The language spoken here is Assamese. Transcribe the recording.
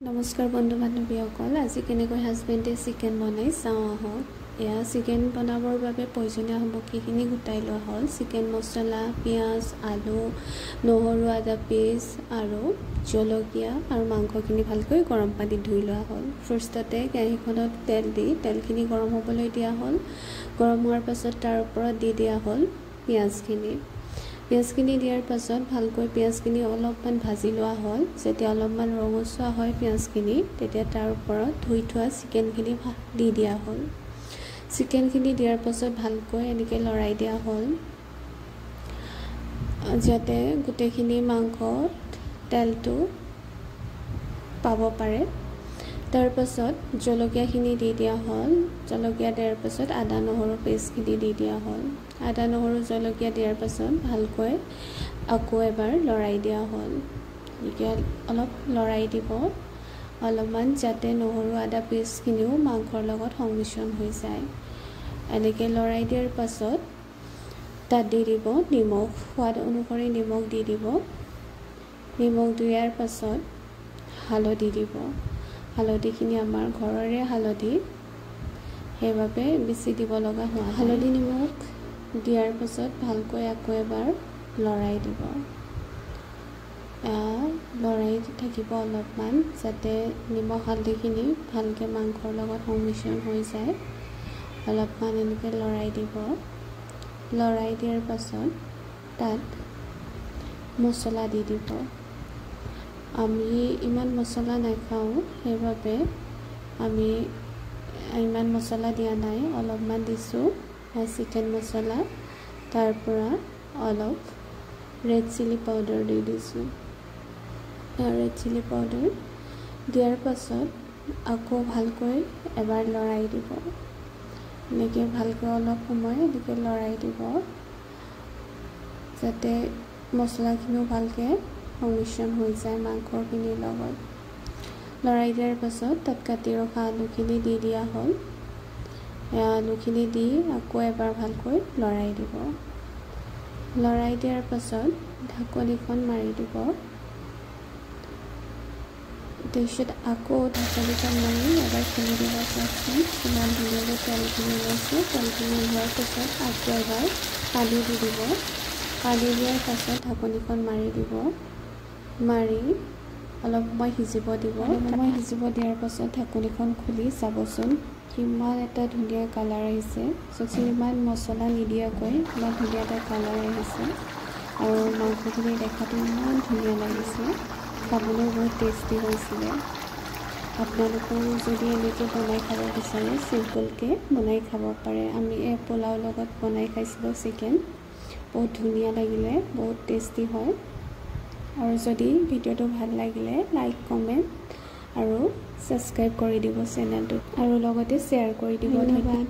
নমস্কাৰ বন্ধু বান্ধৱীসকল, আজি কেনেকৈ হাজবেণ্ডে চিকেন বনাই চাওঁ আহক। এয়া চিকেন বনাবৰ বাবে প্ৰয়োজনীয় সামগ্ৰীখিনি গোটাই লোৱা হ'ল। চিকেন মছলা, পিঁয়াজ, আলু, নহৰু, আদা পেষ্ট আৰু জলকীয়া আৰু মাংসখিনি ভালকৈ গৰম পানীত ধুই লোৱা হ'ল। ফাৰ্ষ্টতে কেৰাহীখনত তেল দি তেলখিনি গৰম হ'বলৈ দিয়া হ'ল। গৰম হোৱাৰ পাছত তাৰ ওপৰত দি দিয়া হ'ল পিঁয়াজখিনি। পিঁয়াজখিনি দিয়াৰ পাছত ভালকৈ পিঁয়াজখিনি অলপমান ভাজি লোৱা হ'ল। যেতিয়া অলপমান ৰঙচুৱা হয় পিঁয়াজখিনি, তেতিয়া তাৰ ওপৰত ধুই থোৱা চিকেনখিনি দি দিয়া হ'ল। চিকেনখিনি দিয়াৰ পাছত ভালকৈ এনেকৈ লৰাই দিয়া হ'ল, যাতে গোটেইখিনি মাংসত তেলটো পাব পাৰে। তাৰ পাছত জলকীয়াখিনি দি দিয়া হ'ল। জলকীয়া দিয়াৰ পাছত আদা নহৰু পেষ্টখিনি দি দিয়া হ'ল। আদা নহৰু জলকীয়া দিয়াৰ পাছত ভালকৈ আকৌ এবাৰ লৰাই দিয়া হ'ল। এতিয়া অলপ লৰাই দিব অলপমান, যাতে নহৰু আদা পেষ্টখিনিও মাংসৰ লগত সংমিশ্ৰণ হৈ যায়। এনেকৈ লৰাই দিয়াৰ পাছত তাত দি দিব নিমখ, সোৱাদ অনুসৰি নিমখ দি দিব। নিমখ দিয়াৰ পাছত হালধি দিব। হালধিখিনি আমাৰ ঘৰৰে হালধি, সেইবাবে বেছি দিব লগা হোৱা। হালধি নিমখ দিয়াৰ পাছত ভালকৈ আকৌ এবাৰ লৰাই দিব। লৰাই থাকিব অলপমান, যাতে নিমখ হালধিখিনি ভালকৈ মাংসৰ লগত সংমিশ্ৰণ হৈ যায়। অলপমান এনেকৈ লৰাই দিব। লৰাই দিয়াৰ পাছত তাত মছলা দি দিব। আমি ইমান মছলা নাখাওঁ, সেইবাবে আমি ইমান মছলা দিয়া নাই, অলপমান দিছোঁ চিকেন মছলা। তাৰ পৰা অলপ ৰেড চিলি পাউডাৰ দি দিছোঁ। ৰেড চিলি পাউডাৰ দিয়াৰ পাছত আকৌ ভালকৈ এবাৰ লৰাই দিব। এনেকৈ ভালকৈ অলপ সময় এনেকৈ লৰাই দিব, যাতে মছলাখিনিও ভালকৈ সংমিশ্ৰণ হৈ যায় মাংসখিনিৰ লগত। লৰাই দিয়াৰ পাছত তাত কাটি ৰখা আলুখিনি দি দিয়া হ'ল। আলুখিনি দি আকৌ এবাৰ ভালকৈ লৰাই দিব। লৰাই দিয়াৰ পাছত ঢাকনিখন মাৰি দিব। তাৰপিছত আকৌ ঢাকনিখন মাৰি এবাৰ খুলি দিব। চাওকচোন কিমান ধুনীয়াকৈ তেলখিনি ওলাইছে। তেলখিনি ওলোৱাৰ পাছত আকৌ এবাৰ পানী দি দিব। পানী দিয়াৰ পাছত ঢাকনিখন মাৰি দিব। মাৰি অলপ সময় সিজিব দিব। সিজিব দিয়াৰ পাছত ঢাকনিখন খুলি চাবচোন কিমান এটা ধুনীয়া কালাৰ আহিছে। চাওকচোন ইমান মছলা নিদিয়াকৈ ইমান ধুনীয়া এটা কালাৰ আহিছে, আৰু মাংসখিনি দেখাটো ইমান ধুনীয়া লাগিছে। খাবলৈ বহুত টেষ্টি হৈছিলে। আপোনালোকেও যদি এনেকৈ বনাই খাব বিচাৰে, চিম্পলকৈ বনাই খাব পাৰে। আমি এই পোলাও লগত বনাই খাইছিলোঁ চিকেন, বহুত ধুনীয়া লাগিলে, বহুত টেষ্টি হয়। আৰু যদি ভিডিঅ'টো ভাল লাগিলে লাইক, কমেণ্ট আৰু ছাবস্ক্ৰাইব কৰি দিব চেনেলটোত, আৰু লগতে শ্বেয়াৰ কৰি দিব। ধন্যবাদ।